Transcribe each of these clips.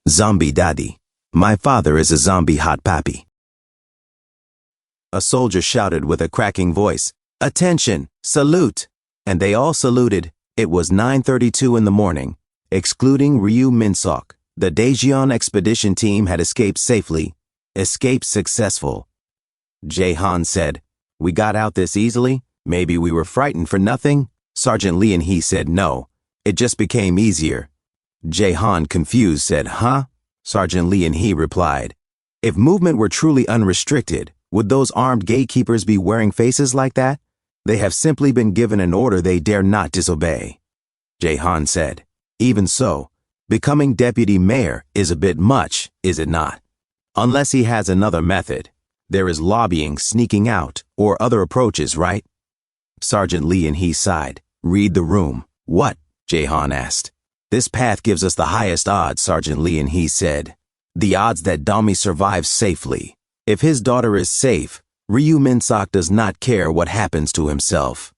Zombie Dadi. My father is a zombie hot papi. A soldier shouted with a cracking voice, "Attention! Salute!" And they all saluted. It was 9:32 in the morning. Excluding Ryu Minsok, the Daejeon expedition team had escaped safely. Escape successful. Jae-han said, "We got out this easily? Maybe we were frightened for nothing?" Sergeant Lee and he said no. It just became easier. Jae-han, confused, said, "Huh?" Sergeant Lee and he replied, "If movement were truly unrestricted, would those armed gatekeepers be wearing faces like that? They have simply been given an order they dare not disobey." Jae-han said, "Even so, becoming deputy mayor is a bit much, is it not? Unless he has another method. There is lobbying, sneaking out, or other approaches, right?" Sergeant Lee and he sighed. "Read the room." "What?" Jae-han asked. "This path gives us the highest odds," Sergeant Lee and he said. "The odds that Dami survives safely. If his daughter is safe, Ryu Minsok does not care what happens to himself."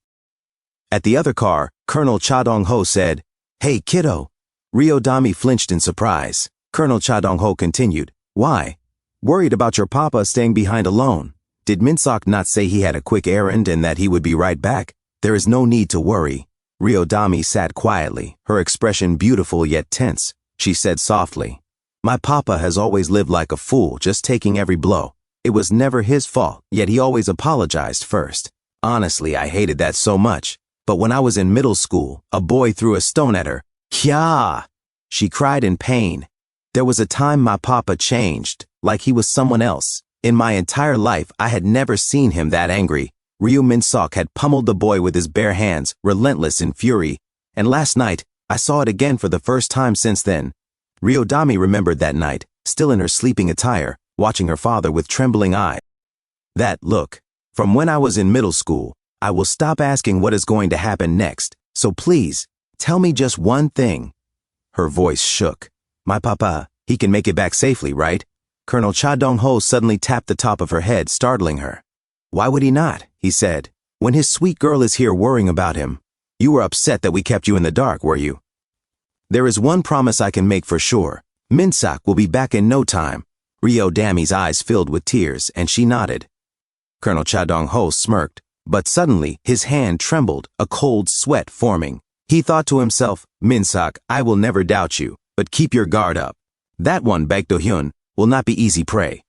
At the other car, Colonel Cha Dong-ho said, "Hey, kiddo." Ryo Dami flinched in surprise. Colonel Cha Dong-ho continued, "Why? Worried about your papa staying behind alone. Did Minsok not say he had a quick errand and that he would be right back? There is no need to worry." Ryo Dami sat quietly, her expression beautiful yet tense. She said softly, "My papa has always lived like a fool, just taking every blow. It was never his fault, yet he always apologized first. Honestly, I hated that so much. But when I was in middle school, a boy threw a stone at her. Kya! She cried in pain. There was a time my papa changed, like he was someone else. In my entire life, I had never seen him that angry. Ryu Minsok had pummeled the boy with his bare hands, relentless in fury. And last night, I saw it again for the first time since then." Ryo Dami remembered that night, still in her sleeping attire, watching her father with trembling eyes. "That look. From when I was in middle school, I will stop asking what is going to happen next. So please, tell me just one thing." Her voice shook. "My papa, he can make it back safely, right?" Colonel Cha Dong-ho suddenly tapped the top of her head, startling her. "Why would he not?" he said. "When his sweet girl is here worrying about him. You were upset that we kept you in the dark, were you?" "There is one promise I can make for sure. Minsok will be back in no time." Ryo Dami's eyes filled with tears, and she nodded. Colonel Cha Dong-ho smirked, but suddenly his hand trembled, a cold sweat forming. He thought to himself, "Minsok, I will never doubt you, but keep your guard up. That one, Baek Do-hyun, will not be easy prey."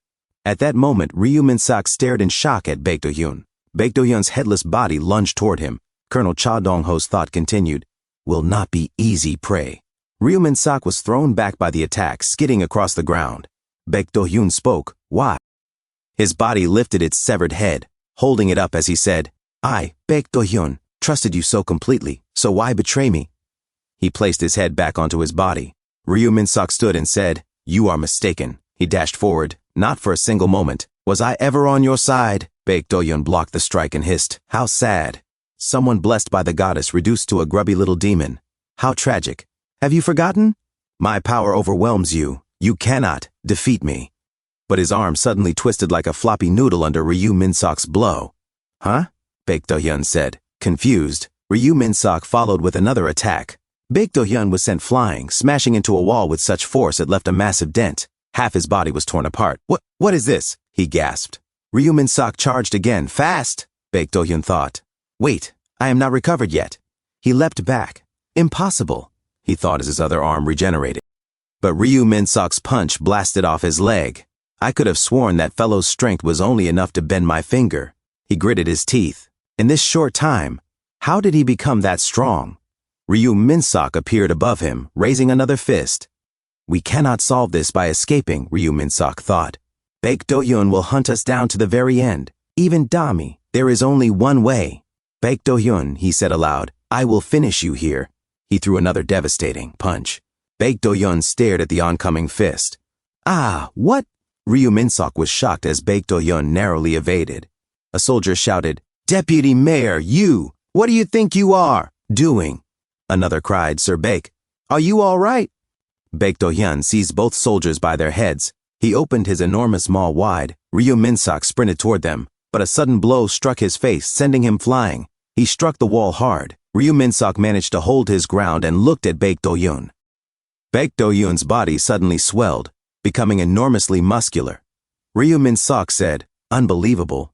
At that moment, Ryu Minsok stared in shock at Baek Do-hyun. Baek Do-hyun's headless body lunged toward him. Colonel Cha Dong-ho's thought continued, "Will not be easy prey." Ryu Minsok was thrown back by the attack, skidding across the ground. Baek Do-hyun spoke, "Why?" His body lifted its severed head, holding it up as he said, "I, Baek Do-hyun, trusted you so completely, so why betray me?" He placed his head back onto his body. Ryu Minsok stood and said, "You are mistaken." He dashed forward. "Not for a single moment. Was I ever on your side?" Baek Do-hyun blocked the strike and hissed, "How sad. Someone blessed by the goddess reduced to a grubby little demon. How tragic. Have you forgotten? My power overwhelms you. You cannot defeat me." But his arm suddenly twisted like a floppy noodle under Ryu Minsok's blow. "Huh?" Baek Do-hyun said, confused. Ryu Minsok followed with another attack. Baek Do-hyun was sent flying, smashing into a wall with such force it left a massive dent. Half his body was torn apart. What is this?" he gasped. Ryu Minsok charged again. "Fast!" Baek Do-hyun thought. "Wait, I am not recovered yet." He leapt back. "Impossible," he thought as his other arm regenerated. But Ryu Minsok's punch blasted off his leg. I could have sworn that fellow's strength was only enough to bend my finger. He gritted his teeth. In this short time, how did he become that strong? Ryu Minsok appeared above him, raising another fist. "We cannot solve this by escaping," Ryu Minsok thought. "Baek Do-hyun will hunt us down to the very end. Even Dami, there is only one way." "Baek Do-hyun," he said aloud, "I will finish you here." He threw another devastating punch. Baek Do-hyun stared at the oncoming fist. "Ah, what?" Ryu Minsok was shocked as Baek Do-hyun narrowly evaded. A soldier shouted, "Deputy Mayor, you! What do you think you are doing?" Another cried, "Sir Baek, are you all right?" Baek Do-hyun seized both soldiers by their heads. He opened his enormous maw wide. Ryu Minsok sprinted toward them, but a sudden blow struck his face, sending him flying. He struck the wall hard. Ryu Minsok managed to hold his ground and looked at Baek Do-hyun. Baek Do-hyun's body suddenly swelled, becoming enormously muscular. Ryu Min-sok said, "Unbelievable."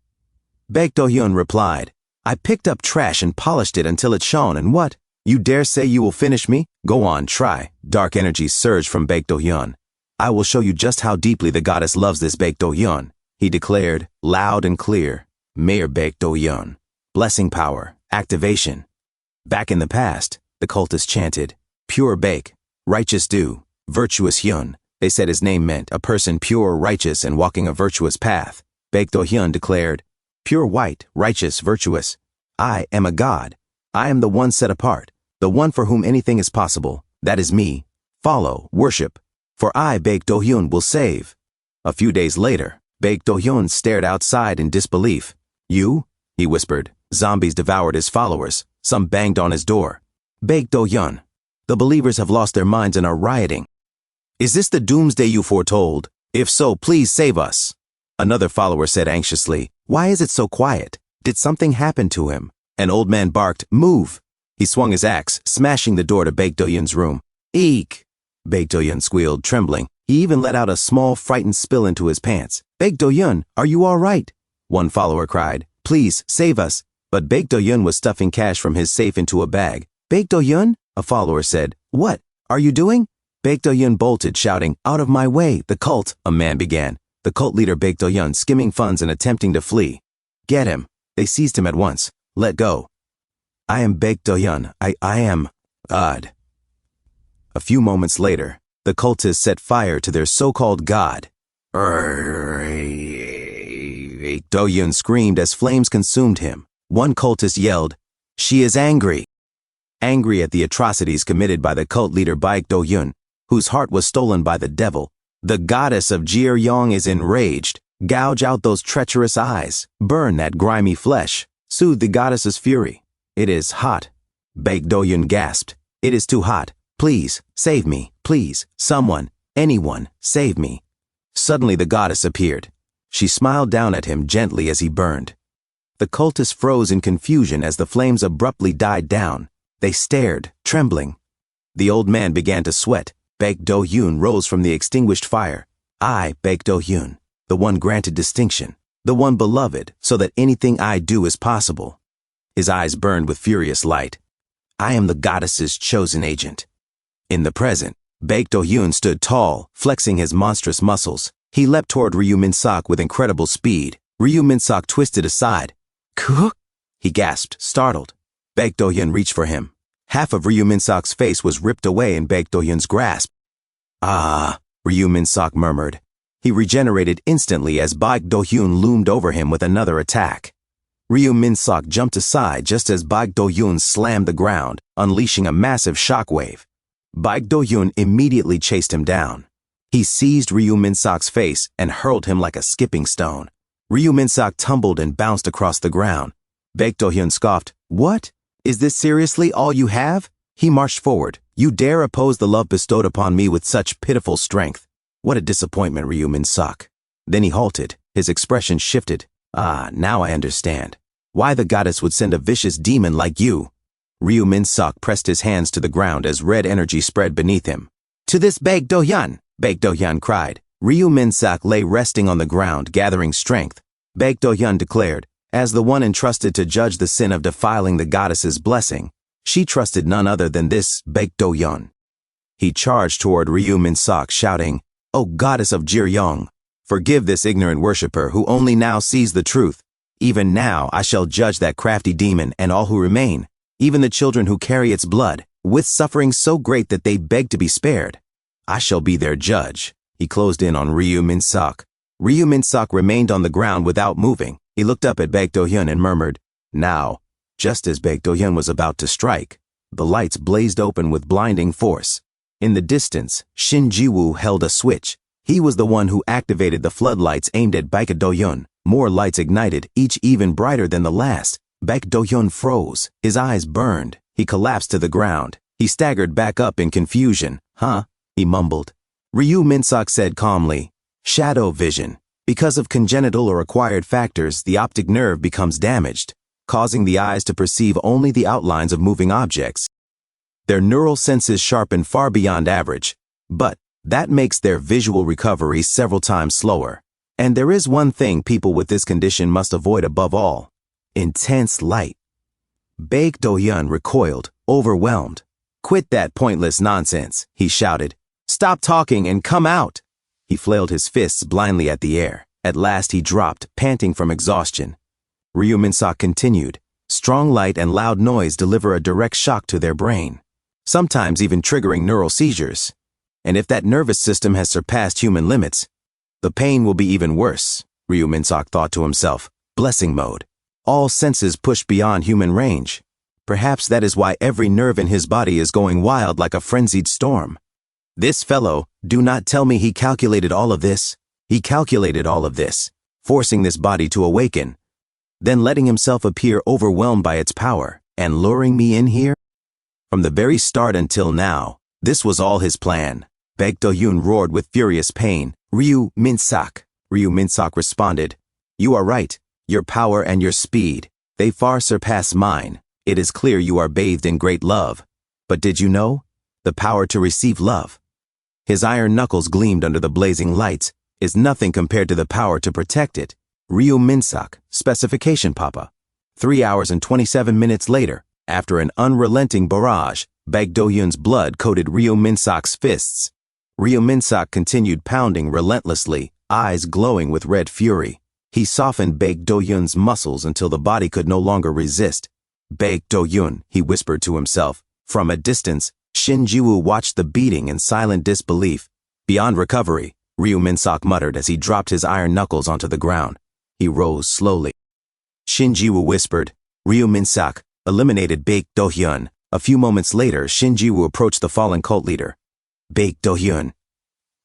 Baek Do-hyun replied, "I picked up trash and polished it until it shone, and what? You dare say you will finish me? Go on, try." Dark energy surged from Baek Do-hyun. "I will show you just how deeply the goddess loves this Baek Do-hyun," he declared, loud and clear. Mayor Baek Do-hyun. Blessing power, activation. Back in the past, the cultists chanted, "Pure Baek, righteous do, virtuous hyun." They said his name meant a person pure, righteous, and walking a virtuous path. Baek Do-hyun declared, "Pure white, righteous, virtuous. I am a god. I am the one set apart, the one for whom anything is possible. That is me. Follow, worship. For I, Baek Do-hyun, will save." A few days later, Baek Do-hyun stared outside in disbelief. "You?" he whispered. Zombies devoured his followers. Some banged on his door. "Baek Do-hyun, the believers have lost their minds and are rioting. Is this the doomsday you foretold? If so, please save us." Another follower said anxiously, "Why is it so quiet? Did something happen to him?" An old man barked, "Move!" He swung his axe, smashing the door to Baek Do-hyun's room. "Eek!" Baek Do-hyun squealed, trembling. He even let out a small, frightened spill into his pants. "Baek Do-hyun, are you all right?" One follower cried, "Please, save us." But Baek Do-hyun was stuffing cash from his safe into a bag. "Baek Do-hyun?" a follower said. "What are you doing?" Baek Do-hyun bolted, shouting, "Out of my way, the cult," a man began. The cult leader Baek Do-hyun skimming funds and attempting to flee. "Get him." They seized him at once. "Let go." "I am Baek Do-hyun. I am God." A few moments later, the cultists set fire to their so-called god. Baek Do-hyun screamed as flames consumed him. One cultist yelled, "She is angry." Angry at the atrocities committed by the cult leader Baek Do-hyun, whose heart was stolen by the devil, the goddess of Jiryong is enraged. "Gouge out those treacherous eyes. Burn that grimy flesh." Soothe the goddess's fury. "It is hot." Baek Do-hyun gasped. "It is too hot. Please, save me. Please, someone, anyone, save me." Suddenly the goddess appeared. She smiled down at him gently as he burned. The cultists froze in confusion as the flames abruptly died down. They stared, trembling. The old man began to sweat. Baek Do-hyun rose from the extinguished fire. "I, Baek Do-hyun, the one granted distinction, the one beloved, so that anything I do is possible." His eyes burned with furious light. "I am the goddess's chosen agent." In the present, Baek Do-hyun stood tall, flexing his monstrous muscles. He leapt toward Ryu Min-sok with incredible speed. Ryu Min-sok twisted aside. "Cook?" he gasped, startled. Baek Do-hyun reached for him. Half of Ryu Min-sok's face was ripped away in Baek Do-hyun's grasp. "Ah," Ryu Min-sok murmured. He regenerated instantly as Baek Do-hyun loomed over him with another attack. Ryu Min-sok jumped aside just as Baek Do-hyun slammed the ground, unleashing a massive shockwave. Baek Do-hyun immediately chased him down. He seized Ryu Min-sok's face and hurled him like a skipping stone. Ryu Min-sok tumbled and bounced across the ground. Baek Do-hyun scoffed, "What? Is this seriously all you have?" He marched forward. "You dare oppose the love bestowed upon me with such pitiful strength. What a disappointment, Ryu Min-sok." Then he halted. His expression shifted. "Ah, now I understand. Why the goddess would send a vicious demon like you." Ryu Min-sok pressed his hands to the ground as red energy spread beneath him. "To this Baek Do-hyun!" Baek Do-hyun cried. Ryu Min-sok lay resting on the ground, gathering strength. Baek Do-hyun declared, as the one entrusted to judge the sin of defiling the goddess's blessing, she trusted none other than this Baek Do-hyun. He charged toward Ryu Min-sok, shouting, "O goddess of Jiryong, forgive this ignorant worshipper who only now sees the truth. Even now I shall judge that crafty demon and all who remain, even the children who carry its blood, with suffering so great that they beg to be spared. I shall be their judge." He closed in on Ryu Min-sok. Ryu Min-sok remained on the ground without moving. He looked up at Baek Do-hyun and murmured, "Now." Just as Baek Do-hyun was about to strike, the lights blazed open with blinding force. In the distance, Shin Ji-woo held a switch. He was the one who activated the floodlights aimed at Baek Do-hyun. More lights ignited, each even brighter than the last. Baek Do-hyun froze. His eyes burned. He collapsed to the ground. He staggered back up in confusion. "Huh?" he mumbled. Ryu Min-sok said calmly, "Shadow vision. Because of congenital or acquired factors, the optic nerve becomes damaged, causing the eyes to perceive only the outlines of moving objects. Their neural senses sharpen far beyond average. But that makes their visual recovery several times slower. And there is one thing people with this condition must avoid above all: intense light. Baek Do-hyun recoiled, overwhelmed. "Quit that pointless nonsense," he shouted. "Stop talking and come out!" He flailed his fists blindly at the air. At last he dropped, panting from exhaustion. Ryu Min-sok continued. "Strong light and loud noise deliver a direct shock to their brain, sometimes even triggering neural seizures. And if that nervous system has surpassed human limits, the pain will be even worse," Ryu Min-sok thought to himself. Blessing mode. All senses pushed beyond human range. Perhaps that is why every nerve in his body is going wild like a frenzied storm. This fellow, do not tell me he calculated all of this. He calculated all of this, forcing this body to awaken, then letting himself appear overwhelmed by its power, and luring me in here? From the very start until now, this was all his plan. Baek Do-hyun roared with furious pain. "Ryu Min-sok." Ryu Min-sok responded. "You are right. Your power and your speed, they far surpass mine. It is clear you are bathed in great love. But did you know? The power to receive love." His iron knuckles gleamed under the blazing lights, is nothing compared to the power to protect it. Ryu Min-sok, specification Papa. 3 hours and 27 minutes later, after an unrelenting barrage, Baek Do-hyun's blood coated Ryu Min-sok's fists. Ryu Min-sok continued pounding relentlessly, eyes glowing with red fury. He softened Baek Do-hyun's muscles until the body could no longer resist. "Baek Do-hyun," he whispered to himself. From a distance, Shin Ji-woo watched the beating in silent disbelief. "Beyond recovery," Ryu Min-sok muttered as he dropped his iron knuckles onto the ground. He rose slowly. Shin Ji-woo whispered. Ryu Min-sok eliminated Baek Do-hyun. A few moments later, Shin Ji-woo approached the fallen cult leader. "Baek Do-hyun.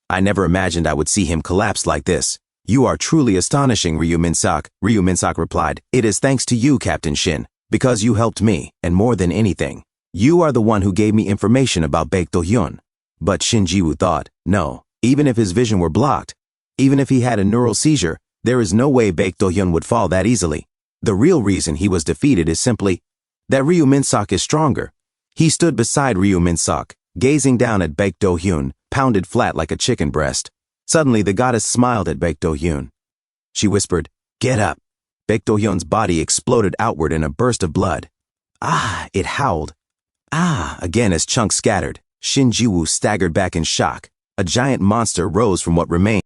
I never imagined I would see him collapse like this. You are truly astonishing, Ryu Min-sok." Ryu Min-sok replied. "It is thanks to you, Captain Shin, because you helped me, and more than anything, you are the one who gave me information about Baek Do-hyun." But Shin Ji-woo thought, no, even if his vision were blocked, even if he had a neural seizure, there is no way Baek Do-hyun would fall that easily. The real reason he was defeated is simply that Ryu Min-sok is stronger. He stood beside Ryu Min-sok, gazing down at Baek Do-hyun, pounded flat like a chicken breast. Suddenly, the goddess smiled at Baek Do-hyun. She whispered, "Get up." Baek Do-hyun's body exploded outward in a burst of blood. "Ah," it howled. "Ah," again as chunks scattered. Shin Ji-woo staggered back in shock. A giant monster rose from what remained.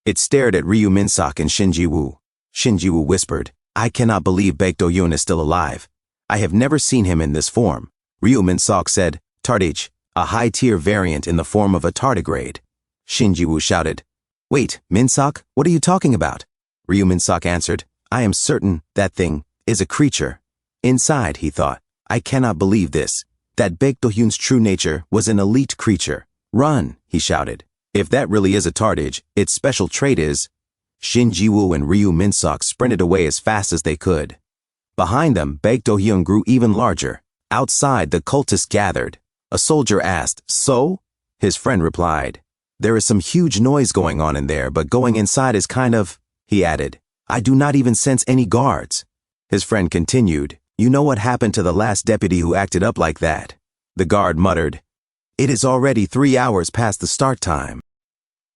It stared at Ryu Min-sok and Shin Ji-woo. Shin Ji-woo whispered, "I cannot believe Baek Do-hyun is still alive. I have never seen him in this form." Ryu Min-sok said, "Tardige, a high-tier variant in the form of a tardigrade." Shin Ji-woo shouted, "Wait, Min-sok, what are you talking about?" Ryu Min-sok answered, "I am certain that thing is a creature." Inside, he thought, "I cannot believe this, that Baek Do-hyun's true nature was an elite creature." "Run," he shouted. "If that really is a tardige, its special trait is..." Shin Ji-woo and Ryu Min-sok sprinted away as fast as they could. Behind them, Baek Do-hyun grew even larger. Outside, the cultists gathered. A soldier asked, "So?" His friend replied, "There is some huge noise going on in there, but going inside is kind of..." He added, "I do not even sense any guards." His friend continued, "You know what happened to the last deputy who acted up like that?" The guard muttered, "It is already 3 hours past the start time."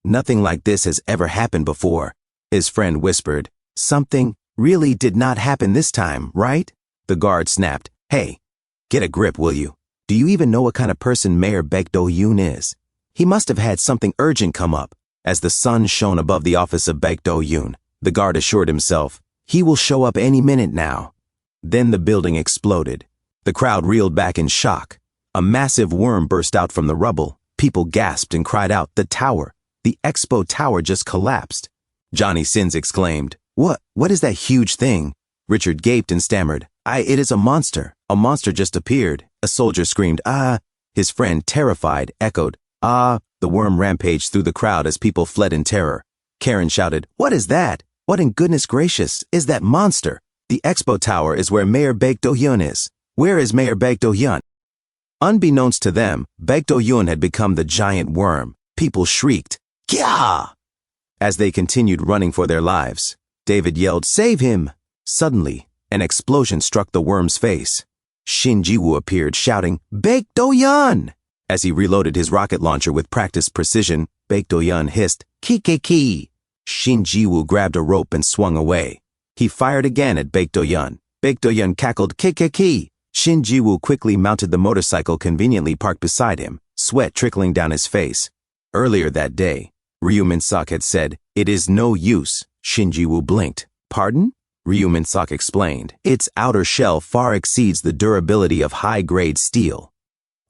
"Nothing like this has ever happened before," his friend whispered. "Something really did not happen this time, right?" The guard snapped, "Hey, get a grip, will you? Do you even know what kind of person Mayor Baek Do-hyun is? He must have had something urgent come up." As the sun shone above the office of Baek Do-hyun, the guard assured himself, "He will show up any minute now." Then the building exploded. The crowd reeled back in shock. A massive worm burst out from the rubble. People gasped and cried out, "The tower! The Expo Tower just collapsed!" Johnny Sins exclaimed, What is that huge thing?" Richard gaped and stammered, It is a monster. A monster just appeared." A soldier screamed, "Ah!" His friend, terrified, echoed, "Ah!" The worm rampaged through the crowd as people fled in terror. Karen shouted, "What is that? What in goodness gracious is that monster?" "The Expo Tower is where Mayor Baek Do-hyun is." "Where is Mayor Baek Do-hyun?" Unbeknownst to them, Baek Do-hyun had become the giant worm. People shrieked, "Kya!" as they continued running for their lives. David yelled, "Save him!" Suddenly, an explosion struck the worm's face. Shin Ji-woo appeared, shouting, "Baek Do-hyun!" As he reloaded his rocket launcher with practiced precision, Baek-do-yun hissed, "Ki-ki-ki!" Shin Ji-woo grabbed a rope and swung away. He fired again at Baek-do-yun. Baek-do-yun cackled, "Ki-ki-ki!" Shin Ji-woo quickly mounted the motorcycle conveniently parked beside him, sweat trickling down his face. Earlier that day, Ryu Min-sok had said, "It is no use." Shin Ji-woo blinked. "Pardon?" Ryu Min-sok explained. "Its outer shell far exceeds the durability of high-grade steel.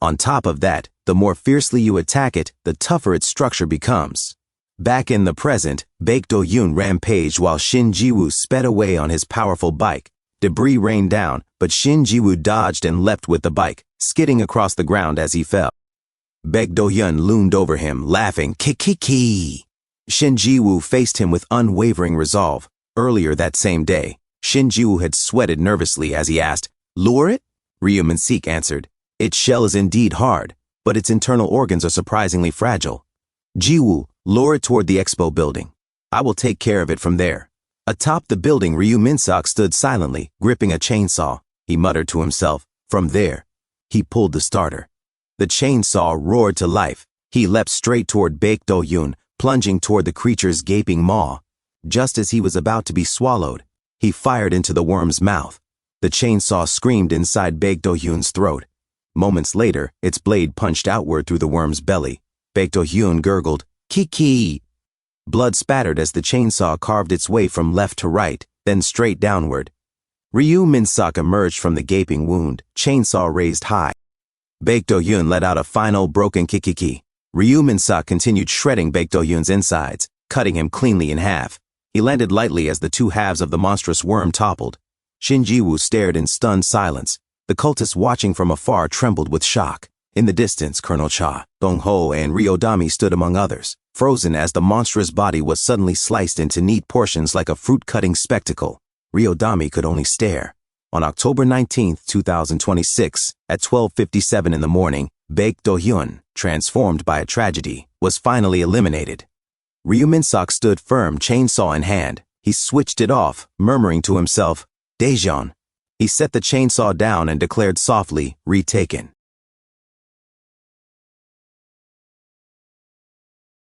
On top of that, the more fiercely you attack it, the tougher its structure becomes." Back in the present, Baek-do-yun rampaged while Shin Ji-woo sped away on his powerful bike. Debris rained down, but Shin Ji-woo dodged and leapt with the bike, skidding across the ground as he fell. Baek-do-yun loomed over him, laughing, "Ki-ki-ki!" Shin Ji-woo faced him with unwavering resolve. Earlier that same day, Shin Ji-woo had sweated nervously as he asked, "Lure it?" Ryu Min-sik answered, "Its shell is indeed hard, but its internal organs are surprisingly fragile. Ji-woo, lure it toward the expo building. I will take care of it from there." Atop the building, Ryu Min-sok stood silently, gripping a chainsaw. He muttered to himself, "From there." He pulled the starter. The chainsaw roared to life. He leapt straight toward Baek-do-yun, plunging toward the creature's gaping maw. Just as he was about to be swallowed, he fired into the worm's mouth. The chainsaw screamed inside Baek-do-yun's throat. Moments later, its blade punched outward through the worm's belly. Baek-do-yun gurgled, "Ki-ki!" Blood spattered as the chainsaw carved its way from left to right, then straight downward. Ryu Min-sok emerged from the gaping wound, chainsaw raised high. Baek-do-yun let out a final broken ki-ki-ki. Ryu Min-sok continued shredding Baek-do-yun's insides, cutting him cleanly in half. He landed lightly as the two halves of the monstrous worm toppled. Shin Ji-woo stared in stunned silence. The cultists watching from afar trembled with shock. In the distance, Colonel Cha, Dong-ho, and Ryodami stood among others, frozen as the monstrous body was suddenly sliced into neat portions like a fruit-cutting spectacle. Ryodami could only stare. On October 19, 2026, at 12:57 in the morning, Baek-do-yun, transformed by a tragedy, was finally eliminated. Ryu Min-sok stood firm, chainsaw in hand. He switched it off, murmuring to himself, "Daejeon." He set the chainsaw down and declared softly, "Retaken."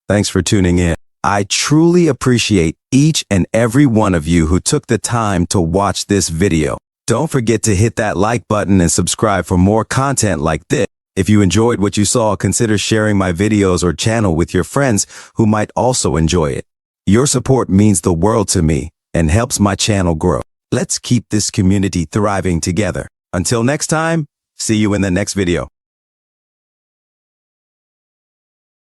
Thanks for tuning in. I truly appreciate each and every one of you who took the time to watch this video. Don't forget to hit that like button and subscribe for more content like this. If you enjoyed what you saw, consider sharing my videos or channel with your friends who might also enjoy it. Your support means the world to me and helps my channel grow. Let's keep this community thriving together. Until next time, see you in the next video.